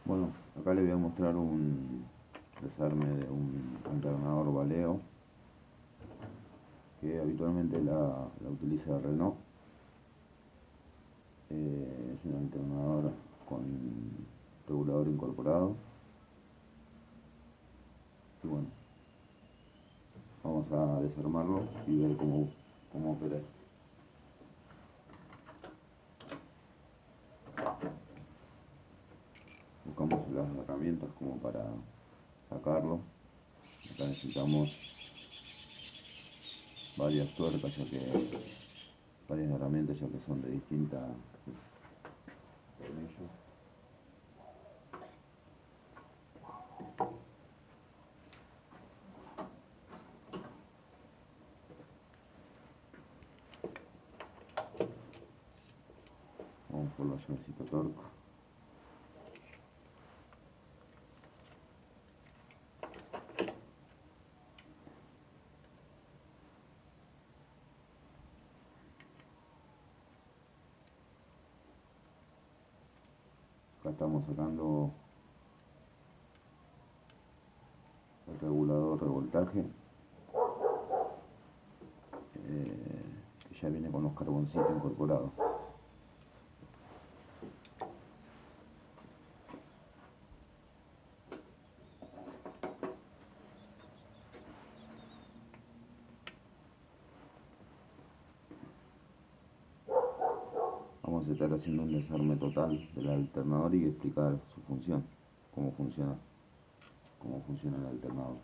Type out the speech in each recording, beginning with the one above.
Bueno, acá les voy a mostrar un desarme de un alternador Valeo que habitualmente la utiliza Renault. Es un alternador con regulador incorporado. Y bueno, vamos a desarmarlo y ver cómo opera. Buscamos las herramientas como para sacarlo. Acá necesitamos varias tuercas, varias herramientas ya que son de distintas tornillos. Vamos por la llavecita torco. Acá estamos sacando el regulador de voltaje, que ya viene con los carboncitos incorporados. Vamos a estar haciendo un desarme total del alternador y explicar su función, cómo funciona, cómo funciona el alternador.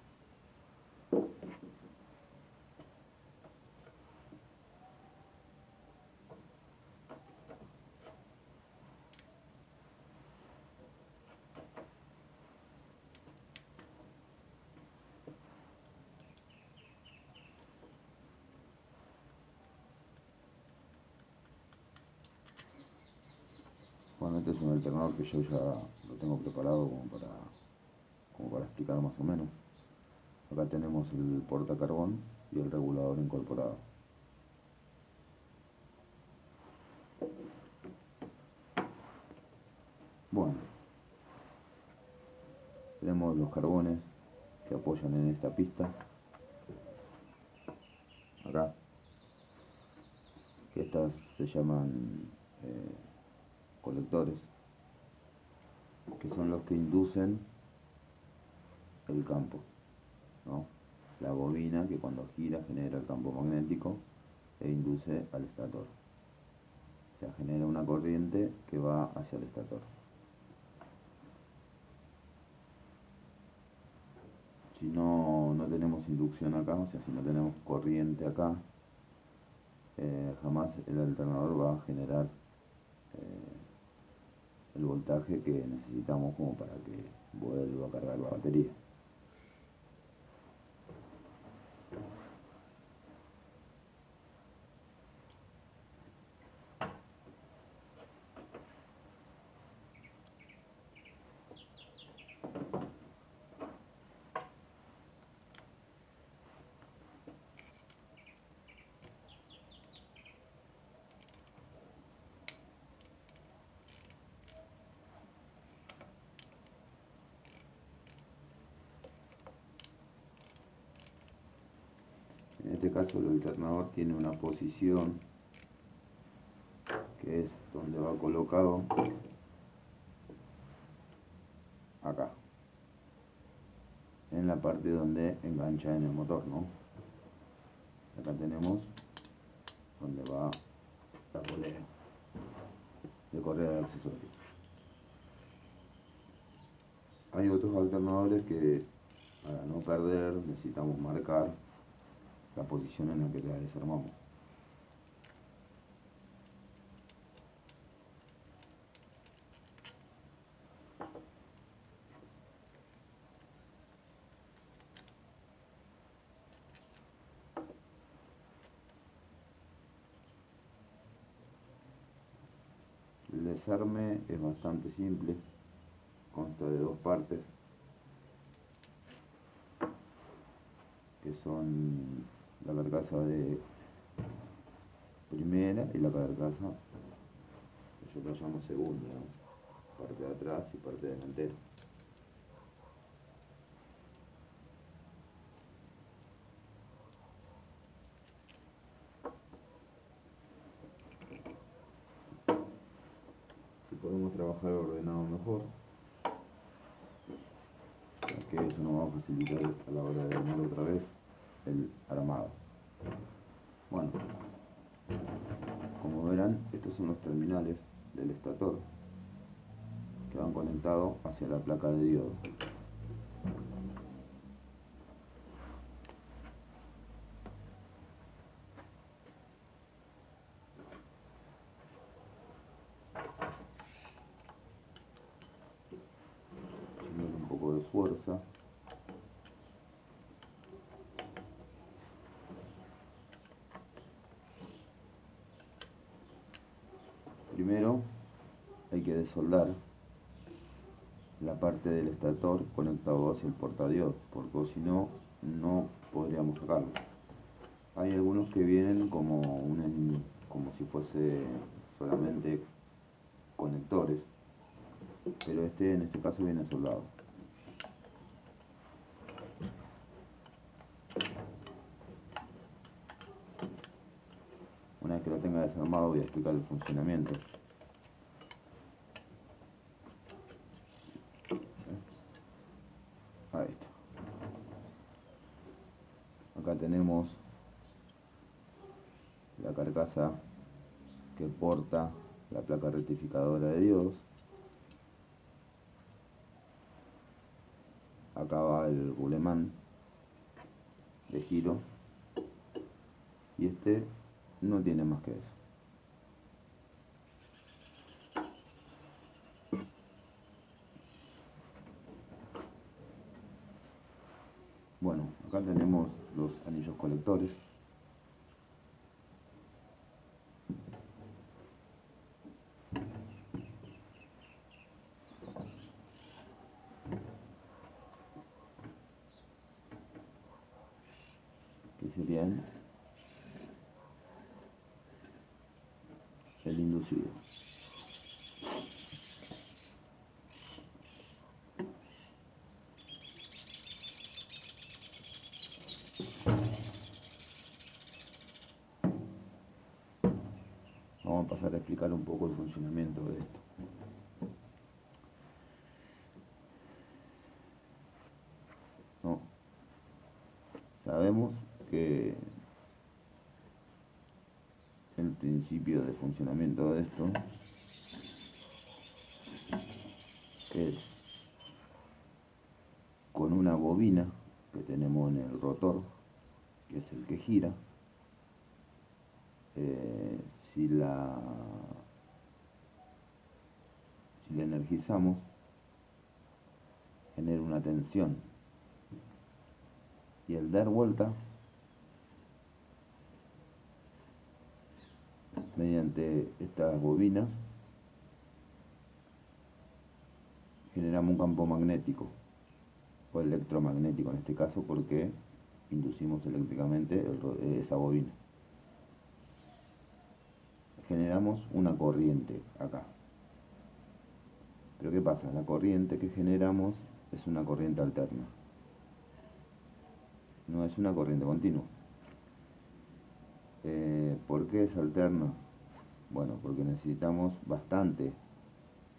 Bueno, este es un alternador que yo ya lo tengo preparado como para explicar más o menos. Acá tenemos el portacarbón y el regulador incorporado. Bueno, tenemos los carbones que apoyan en esta pista, acá, que estas se llaman colectores, que son los que inducen el campo, ¿no? La bobina que cuando gira genera el campo magnético e induce al estator. O sea, genera una corriente que va hacia el estator. Si no tenemos inducción acá, o sea, si no tenemos corriente acá, jamás el alternador va a generar el voltaje que necesitamos como para que vuelva a cargar la batería. En este caso el alternador tiene una posición que es donde va colocado acá, en la parte donde engancha en el motor, ¿no? Acá tenemos donde va la polea de correa de accesorios. Hay otros alternadores que para no perder necesitamos marcar la posición en la que la desarmamos. El desarme es bastante simple, consta de dos partes, que son la carcasa de primera y la carcasa que yo la llamo segunda, ¿no? parte de atrás y parte delantera. Si podemos trabajar ordenado mejor, ya que eso nos va a facilitar a la hora de armar otra vez el armado. Bueno, como verán, estos son los terminales del estator que van conectados hacia la placa de diodo. Haciendo un poco de fuerza. Primero hay que desoldar la parte del estator conectado hacia el portadiodos, porque si no, no podríamos sacarlo. Hay algunos que vienen como si fuese solamente conectores, pero en este caso viene soldado. Una vez que lo tenga desarmado voy a explicar el funcionamiento. Ahí está. Acá tenemos la carcasa que porta la placa rectificadora de diodos. Acá va el gulemán de giro y este no tiene más que eso. Bueno, acá tenemos los anillos colectores. Que serían el inducido. Vamos a pasar a explicar un poco el funcionamiento de esto. No. Sabemos que el principio de funcionamiento de esto es con una bobina que tenemos en el rotor, que es el que gira. Si la energizamos, genera una tensión y al dar vuelta, mediante estas bobinas, generamos un campo magnético o electromagnético en este caso, porque inducimos eléctricamente esa bobina. Generamos una corriente acá. Pero ¿qué pasa? La corriente que generamos es una corriente alterna. No es una corriente continua. ¿Por qué es alterna? Bueno, porque necesitamos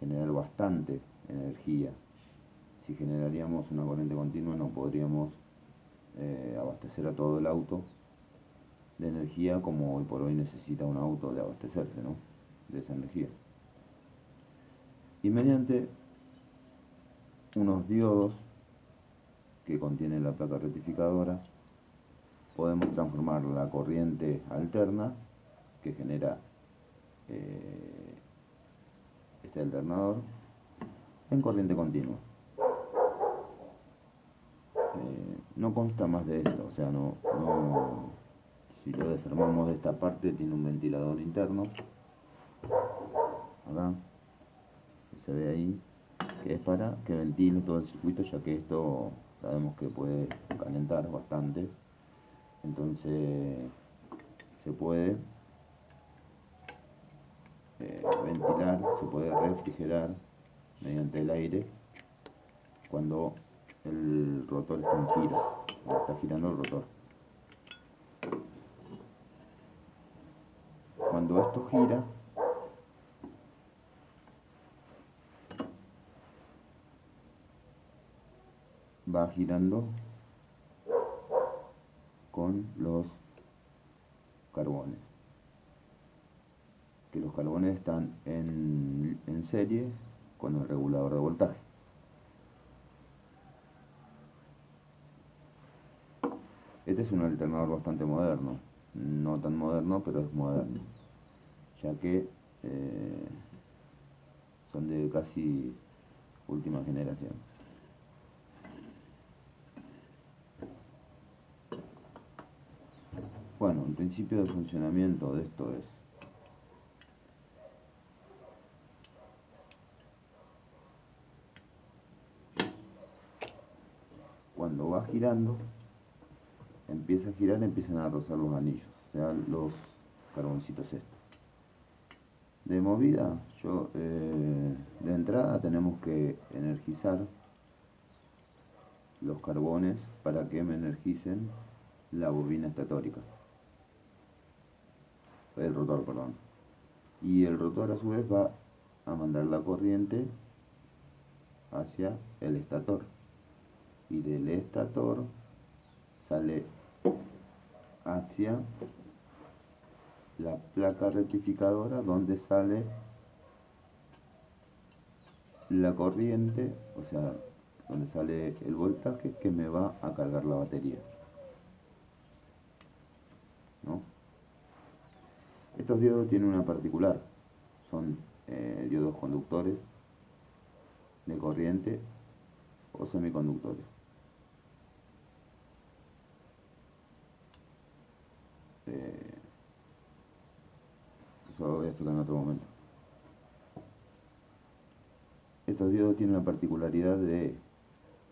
generar bastante energía. Si generaríamos una corriente continua no podríamos abastecer a todo el auto de energía como hoy por hoy necesita un auto de abastecerse, ¿no? De esa energía. Y mediante unos diodos que contienen la placa rectificadora, podemos transformar la corriente alterna que genera este alternador en corriente continua. No consta más de esto, o sea, si lo desarmamos de esta parte, tiene un ventilador interno, acá, que se ve ahí, que es para que ventile todo el circuito, ya que esto sabemos que puede calentar bastante, entonces se puede ventilar, se puede refrigerar mediante el aire cuando el rotor está en giro, cuando está girando el rotor. Cuando esto gira, va girando con los carbones, que los carbones están en serie con el regulador de voltaje. Este es un alternador bastante moderno, no tan moderno, pero es moderno, ya que son de casi última generación. Bueno, el principio de funcionamiento de esto es: cuando va girando, empieza a girar, empiezan a rozar los anillos, o sea, los carboncitos estos. De movida, de entrada tenemos que energizar los carbones para que me energicen la bobina estatórica, el rotor, perdón. Y el rotor a su vez va a mandar la corriente hacia el estator, y del estator sale hacia la placa rectificadora, donde sale la corriente, o sea, donde sale el voltaje que me va a cargar la batería, ¿no? Estos diodos tienen una particular, son diodos conductores de corriente o semiconductores. Eso lo voy a explicar en otro momento. Estos diodos tienen la particularidad de,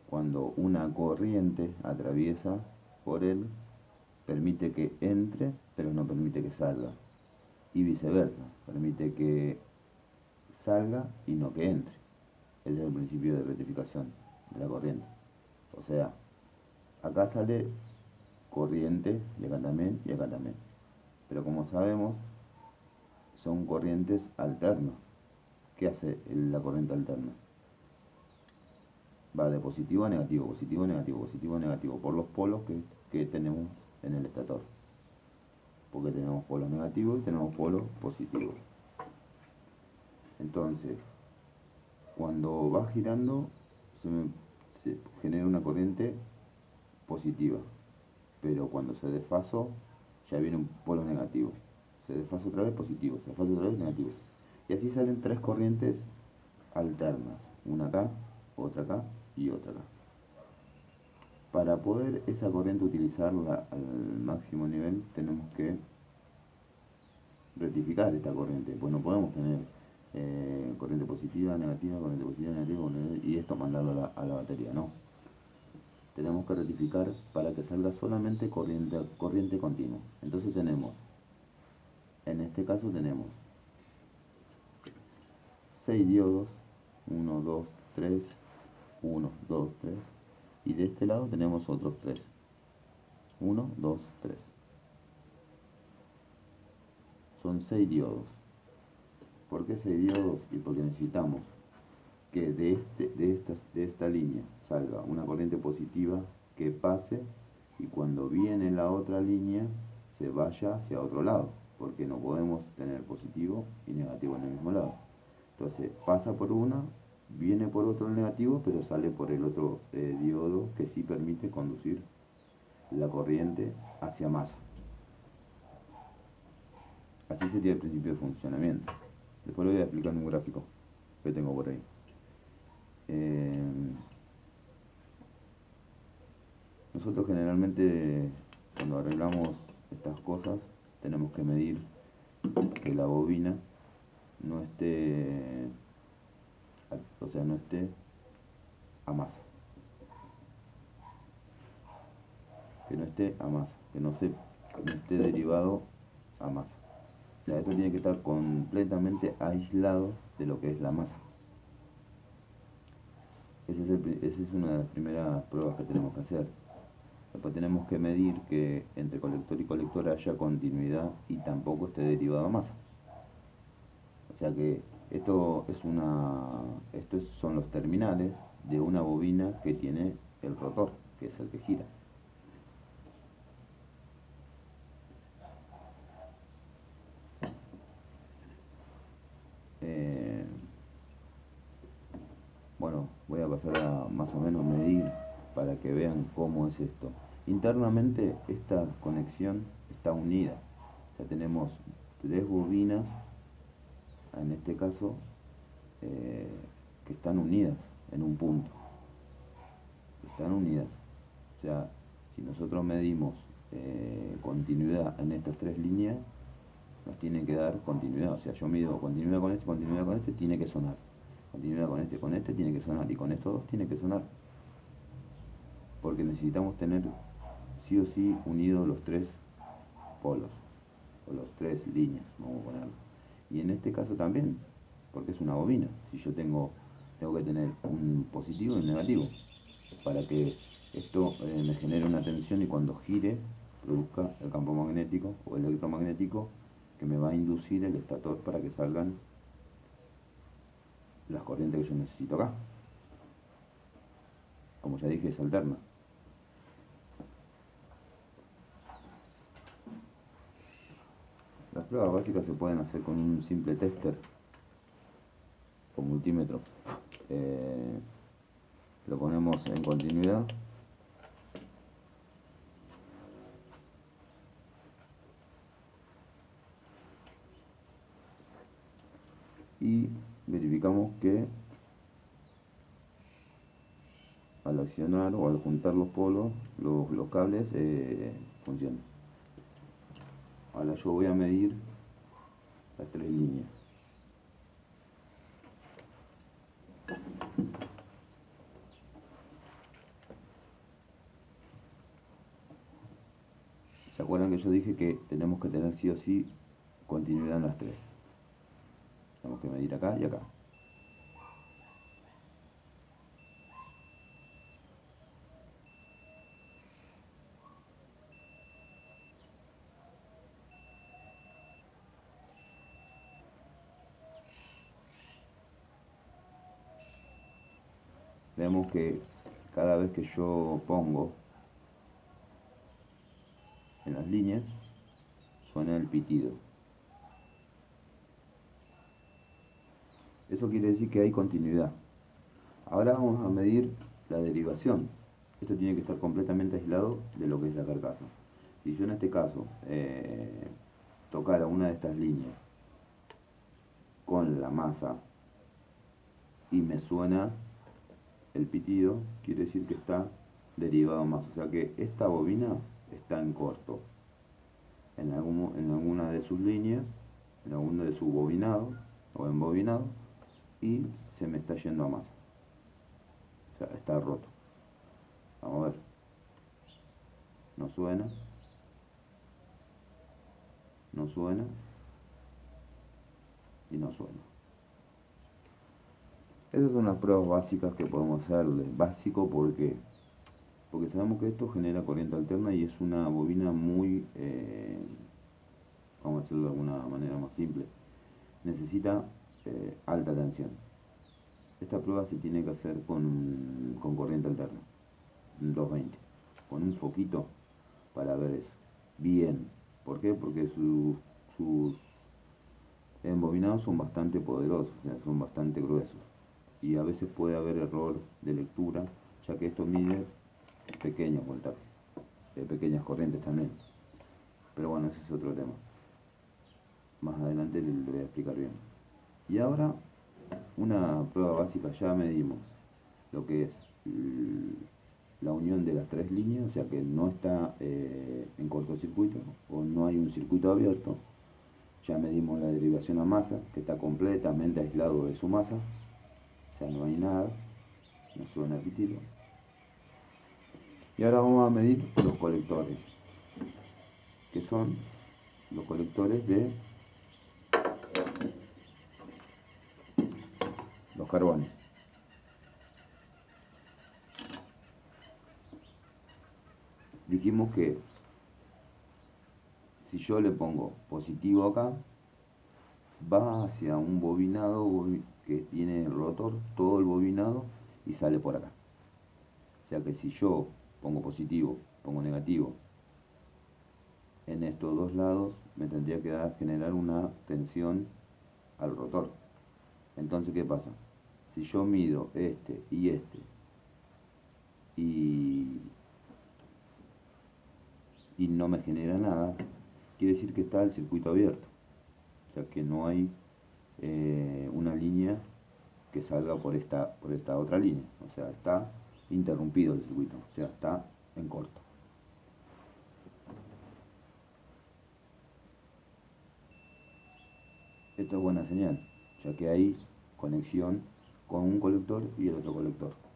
cuando una corriente atraviesa por él, permite que entre, pero no permite que salga. Y viceversa, permite que salga y no que entre. Ese es el principio de rectificación de la corriente. O sea, acá sale corriente, y acá también, y acá también. Pero como sabemos, son corrientes alternas. ¿Qué hace la corriente alterna? Va de positivo a negativo, positivo a negativo, positivo a negativo, por los polos que tenemos en el estator. Porque tenemos polos negativos y tenemos polos positivos. Entonces, cuando va girando, se genera una corriente positiva. Pero cuando se desfasó, ya viene un polo negativo. Se desfasa otra vez positivo, se desfasa otra vez negativo. Y así salen tres corrientes alternas, una acá, otra acá y otra acá. Para poder esa corriente utilizarla al máximo nivel, tenemos que rectificar esta corriente, pues no podemos tener corriente positiva, negativa, y esto mandarlo a la batería, no. Tenemos que rectificar para que salga solamente corriente continua. Entonces tenemos, en este caso tenemos 6 diodos, 1, 2, 3, 1, 2, 3, y de este lado tenemos otros 3, 1, 2, 3. Son 6 diodos. ¿Por qué 6 diodos? Y porque necesitamos que de esta línea salga una corriente positiva que pase, y cuando viene la otra línea se vaya hacia otro lado, porque no podemos tener positivo y negativo en el mismo lado. Entonces pasa por una, viene por otro negativo, pero sale por el otro diodo, que sí permite conducir la corriente hacia masa. Así sería el principio de funcionamiento. Después lo voy a explicar en un gráfico que tengo por ahí. Nosotros generalmente, cuando arreglamos estas cosas, tenemos que medir que la bobina no esté, no esté a masa. Que no esté a masa, que no esté derivado a masa. O sea, esto tiene que estar completamente aislado de lo que es la masa. Esa es una de las primeras pruebas que tenemos que hacer. Después tenemos que medir que entre colector y colector haya continuidad y tampoco esté derivado a masa. O sea que estos son los terminales de una bobina que tiene el rotor, que es el que gira. Eh, bueno, voy a pasar a más o menos medir para que vean cómo es esto. Internamente esta conexión está unida. O sea, tenemos tres bobinas, en este caso, que están unidas en un punto. Están unidas. O sea, si nosotros medimos continuidad en estas tres líneas, nos tiene que dar continuidad. O sea, yo mido continuidad con este, tiene que sonar. Continuidad con este tiene que sonar. Y con estos dos tiene que sonar. Porque necesitamos tener sí o sí unidos los tres polos. O los tres líneas, vamos a ponerlo. Y en este caso también, porque es una bobina. Si yo tengo que tener un positivo y un negativo. Para que esto me genere una tensión y cuando gire produzca el campo magnético o electromagnético que me va a inducir el estator para que salgan las corrientes que yo necesito acá. Como ya dije, es alterna. Las pruebas básicas se pueden hacer con un simple tester o multímetro. Lo ponemos en continuidad. Y verificamos que al accionar o al juntar los polos, los cables funcionan. Ahora yo voy a medir las tres líneas. ¿Se acuerdan que yo dije que tenemos que tener sí o sí continuidad en las tres? Tenemos que medir acá y acá. Vemos que cada vez que yo pongo en las líneas, suena el pitido. Eso quiere decir que hay continuidad. Ahora vamos a medir la derivación. Esto tiene que estar completamente aislado de lo que es la carcasa. Si yo en este caso tocara una de estas líneas con la masa y me suena el pitido, quiere decir que está derivado más. O sea que esta bobina está en corto en alguna de sus líneas, en alguno de sus bobinados o embobinados, y se me está yendo a masa. O sea, está roto. Vamos a ver. No suena. No suena. Y no suena. Esas son las pruebas básicas que podemos hacerle. Básico porque sabemos que esto genera corriente alterna y es una bobina muy, vamos a decirlo de alguna manera más simple, necesita alta tensión. Esta prueba se tiene que hacer con corriente alterna, 220, con un foquito para ver eso. Bien. ¿Por qué? Porque sus embobinados son bastante poderosos, o sea, son bastante gruesos. Y a veces puede haber error de lectura, ya que esto mide pequeños voltajes, pequeñas corrientes también. Pero bueno, ese es otro tema. Más adelante le voy a explicar bien. Y ahora, una prueba básica, ya medimos lo que es la unión de las tres líneas, o sea que no está en cortocircuito o no hay un circuito abierto. Ya medimos la derivación a masa, que está completamente aislado de su masa, o sea, no hay nada, no suena el pitido. Y ahora vamos a medir los colectores, que son los colectores de los carbones. dijimos que si yo le pongo positivo acá, va hacia un bobinado que tiene el rotor, todo el bobinado, y sale por acá. O sea que si yo pongo positivo, pongo negativo en estos dos lados, me tendría que generar una tensión al rotor. Entonces, ¿qué pasa? Si yo mido este y, y no me genera nada, quiere decir que está el circuito abierto. O sea que no hay una línea que salga por esta otra línea. O sea, está interrumpido el circuito. O sea, está en corto. Esto es buena señal, ya que hay conexión con un colector y el otro colector.